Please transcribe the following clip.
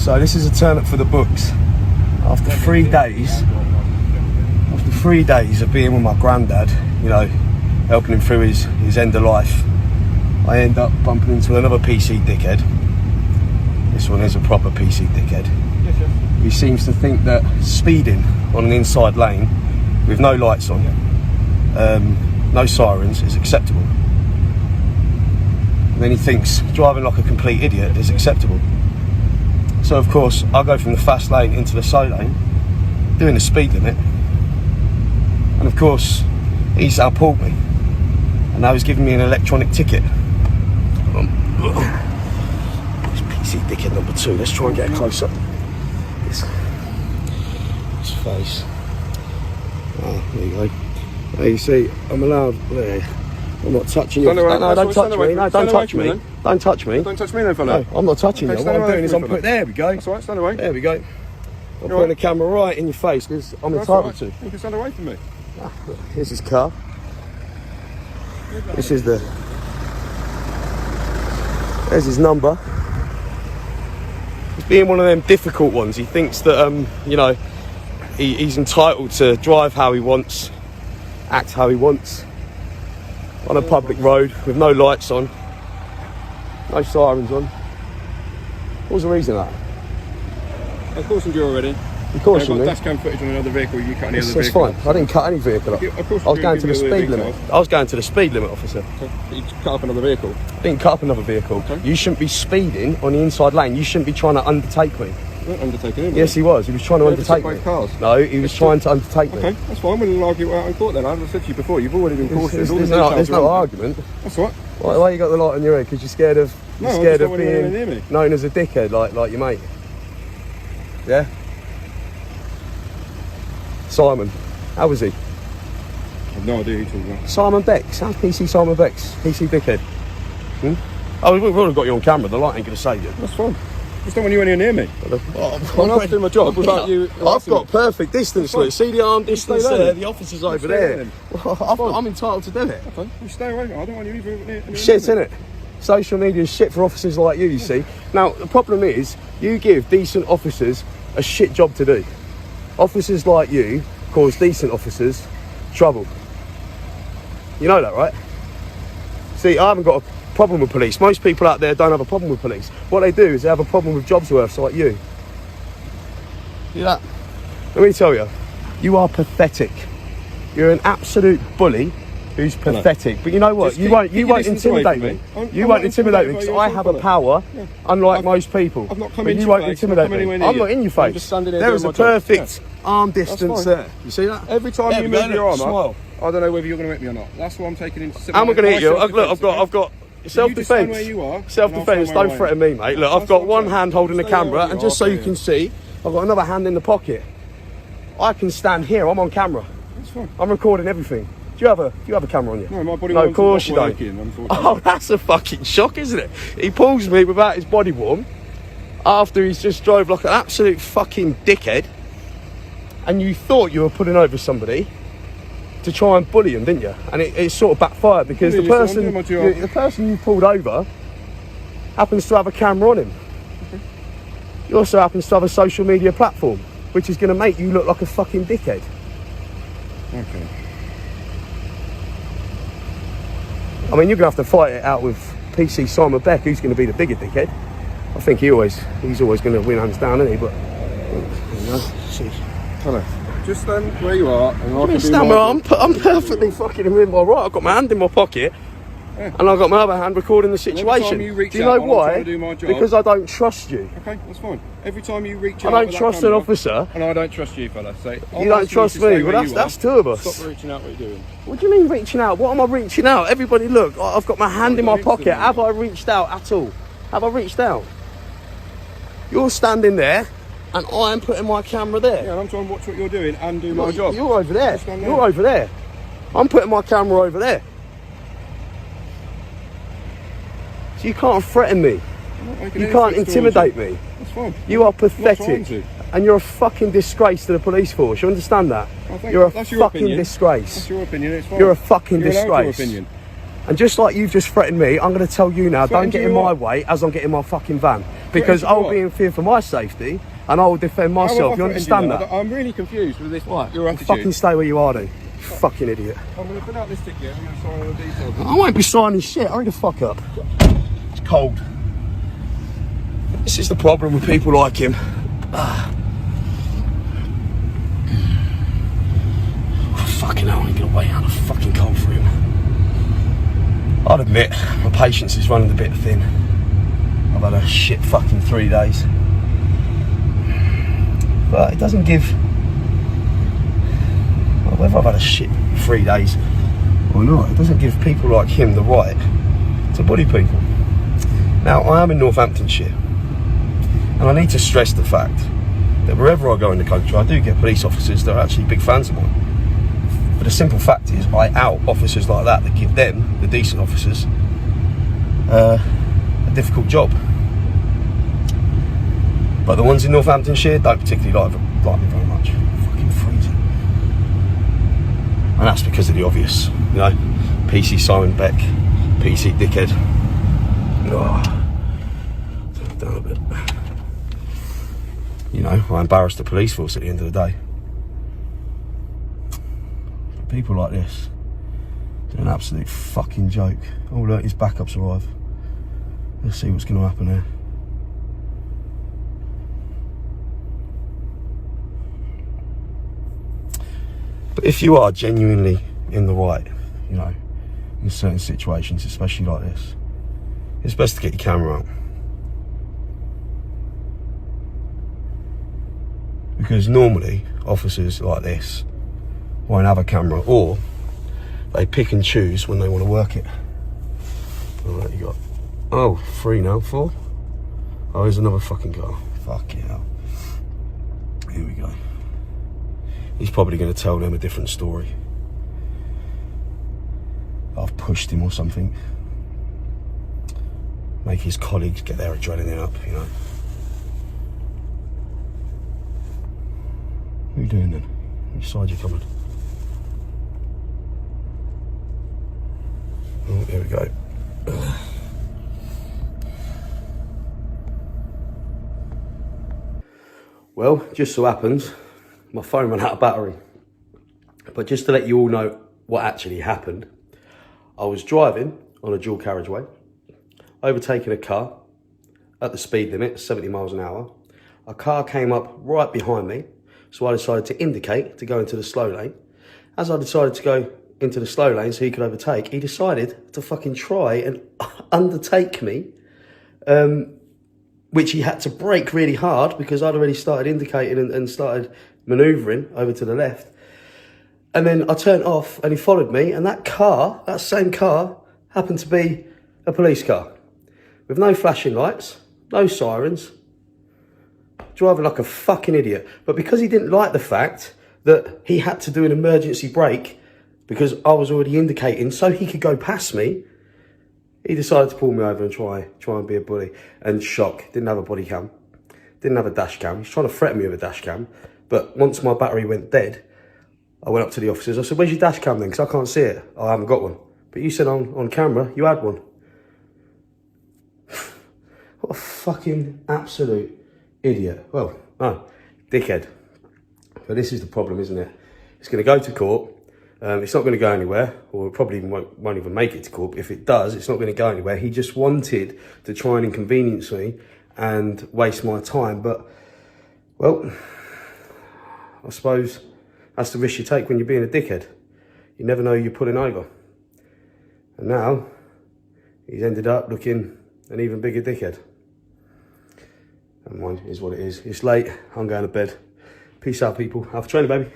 So this is a turn up for the books. After 3 days of being with my granddad, you know, helping him through his end of life, I end up bumping into another PC dickhead. This one is a proper PC dickhead. He seems to think that speeding on an inside lane with no lights on, no sirens, is acceptable. And then he thinks driving like a complete idiot is acceptable. So of course, I go from the fast lane into the slow lane, doing the speed limit. And of course, he's outpulled me. And now he's giving me an electronic ticket. This PC dickhead number 2. Let's try and get closer. His face. Oh, there you go. There you see, I'm allowed there. I'm not touching you. No, don't touch me. No, don't touch me. Don't touch me. Don't touch me then, fella. No, I'm not touching you. What I'm doing is I'm putting... There we go. That's all right, stand away. There we go. I'm putting the camera right in your face because I'm entitled to. You can stand away from me. Here's his car. This is the... There's his number. He's being one of them difficult ones. He thinks that, you know, he's entitled to drive how he wants, act how he wants, on a public road with no lights on, no sirens on. What was the reason of that? I've cautioned you already. You cautioned me? Dash cam footage on another vehicle, you cut any other vehicle. That's fine. I didn't cut any vehicle up. I was going to the speed limit. I was going to the speed limit, officer. Okay. You cut up another vehicle? I didn't cut up another vehicle. Okay. You shouldn't be speeding on the inside lane. You shouldn't be trying to undertake me. Not undertaking anybody. Yes, he was. He was trying to undertake me. Cars. No, he was trying to undertake me. Okay, that's fine. We'll argue it out in court then. As I said to you before, you've already been cautioned. There's no argument. That's all right. Why you got the light on your head? Because you're scared of being near me. known as a dickhead, like your mate. Yeah. Simon, how was he? I've no idea who you're talking about. Simon Beck. Sounds PC Simon Beck's. PC dickhead. Oh, we've already got you on camera. The light ain't going to save you. That's fine. Just don't want you anywhere near me. I'm not doing my job without you. I've got perfect distance. Look, see the arm distance there. The officer's over there. I'm entitled to do it. Okay, you stay away. I don't want you near me. Shit, innit? Social media is shit for officers like you see. Now, the problem is, you give decent officers a shit job to do. Officers like you cause decent officers trouble. You know that, right? See, I haven't got a problem with police. Most people out there don't have a problem with police. What they do is they have a problem with jobs worths like you. See that? Let me tell you, you are pathetic. You're an absolute bully who's pathetic. But you know what? You won't intimidate me. You won't intimidate me because I have a power, unlike most people. I've not come in your face. But you won't intimidate me. I'm not in your face. There is a perfect arm distance there. You see that? Every time you move your arm up, I don't know whether you're going to hit me or not. That's what I'm taking into consideration. I'm not going to hit you. Look, I've got self-defence. Self-defence. Don't threaten me, mate. Look, I've got one hand holding the camera, and just so you can see, I've got another hand in the pocket. I can stand here. I'm on camera. That's fine. I'm recording everything. Do you have a camera on you? No, my body. No, of course you don't. Oh, that's a fucking shock, isn't it? He pulls me without his body worn after he's just drove like an absolute fucking dickhead, and you thought you were putting over somebody to try and bully him, didn't you? And it sort of backfired because the person you pulled over happens to have a camera on him. Okay. He also happens to have a social media platform, which is going to make you look like a fucking dickhead. Okay. I mean, you're going to have to fight it out with PC Simon Beck, who's going to be the bigger dickhead. I think he's always going to win hands down, isn't he? But, you know, see. Hello. Just stand where you are, and I can do I'm perfectly fucking in my right. I've got my hand in my pocket, and I've got my other hand recording the situation. Do you know why? Because I don't trust you. Okay, that's fine. Every time you reach out, I don't trust an officer. And I don't trust you, fella. So you don't trust me. Well, that's two of us. Stop reaching out. What you're doing. What do you mean reaching out? What am I reaching out? Everybody, look. I've got my hand in my pocket. Have I reached out at all? Have I reached out? You're standing there. And I'm putting my camera there. Yeah, and I'm trying to watch what you're doing and do my job. You're over there. You're over there. I'm putting my camera over there. So you can't threaten me. You can't intimidate me. That's fine. You are pathetic. And you're a fucking disgrace to the police force. You understand that? You're a fucking disgrace. That's your opinion. It's fine. You're a fucking disgrace. Your opinion. And just like you've just threatened me, I'm going to tell you now, don't get in my way as I'm getting my fucking van. because I'll be in fear for my safety and I will defend myself. You understand that? I'm really confused with this. Right. Your attitude. Fucking stay where you are, then. You fucking idiot. I'm going to fill out this ticket. I'm going to sign all the details. I won't be signing shit. Hurry the fuck up. It's cold. This is the problem with people like him. Fucking hell, I ain't gonna wait out the fucking cold for him. I'd admit, my patience is running a bit thin. I've had a shit fucking 3 days. But it doesn't give... Well, whether I've had a shit 3 days or not, it doesn't give people like him the right to bully people. Now, I am in Northamptonshire, and I need to stress the fact that wherever I go in the country, I do get police officers that are actually big fans of mine. But the simple fact is, I out officers like that give them, the decent officers, a difficult job. But the ones in Northamptonshire don't particularly like me very much. Fucking freezing. And that's because of the obvious, you know, PC Simon Beck, PC dickhead. Down a bit. You know, I embarrassed the police force at the end of the day. People like this, they're an absolute fucking joke. Oh look, his backups arrive. Let's see what's going to happen there. But if you are genuinely in the right, you know, in certain situations, especially like this, it's best to get your camera out. Because normally, officers like this won't have a camera, or they pick and choose when they want to work it. Alright, you got, oh, 3 now, 4? Oh, here's another fucking car. Fuck yeah. Here we go. He's probably going to tell them a different story. I've pushed him or something. Make his colleagues get their adrenaline up, you know. What are you doing then? Which side are you coming? Oh, here we go. Well, just so happens, my phone ran out of battery. But just to let you all know what actually happened, I was driving on a dual carriageway, overtaking a car at the speed limit, 70 miles an hour. A car came up right behind me, so I decided to indicate to go into the slow lane. As I decided to go into the slow lane so he could overtake, he decided to fucking try and undertake me, which he had to brake really hard because I'd already started indicating and started manoeuvring over to the left. And then I turned off and he followed me, and that car, that same car, happened to be a police car with no flashing lights, no sirens, driving like a fucking idiot. But because he didn't like the fact that he had to do an emergency brake because I was already indicating so he could go past me, he decided to pull me over and try and be a bully. And shock, didn't have a body cam, didn't have a dash cam. He's trying to threaten me with a dash cam. But once my battery went dead, I went up to the officers. I said, "Where's your dash cam then? Because I can't see it." "Oh, I haven't got one." "But you said on camera you had one." What a fucking absolute idiot. Well, no, dickhead. But this is the problem, isn't it? It's going to go to court. It's not going to go anywhere, or it probably won't even make it to court. But if it does, it's not going to go anywhere. He just wanted to try and inconvenience me and waste my time. But, well, I suppose that's the risk you take when you're being a dickhead. You never know who you're pulling over. And now, he's ended up looking an even bigger dickhead. And mine is what it is. It's late. I'm going to bed. Peace out, people. Have a training, baby.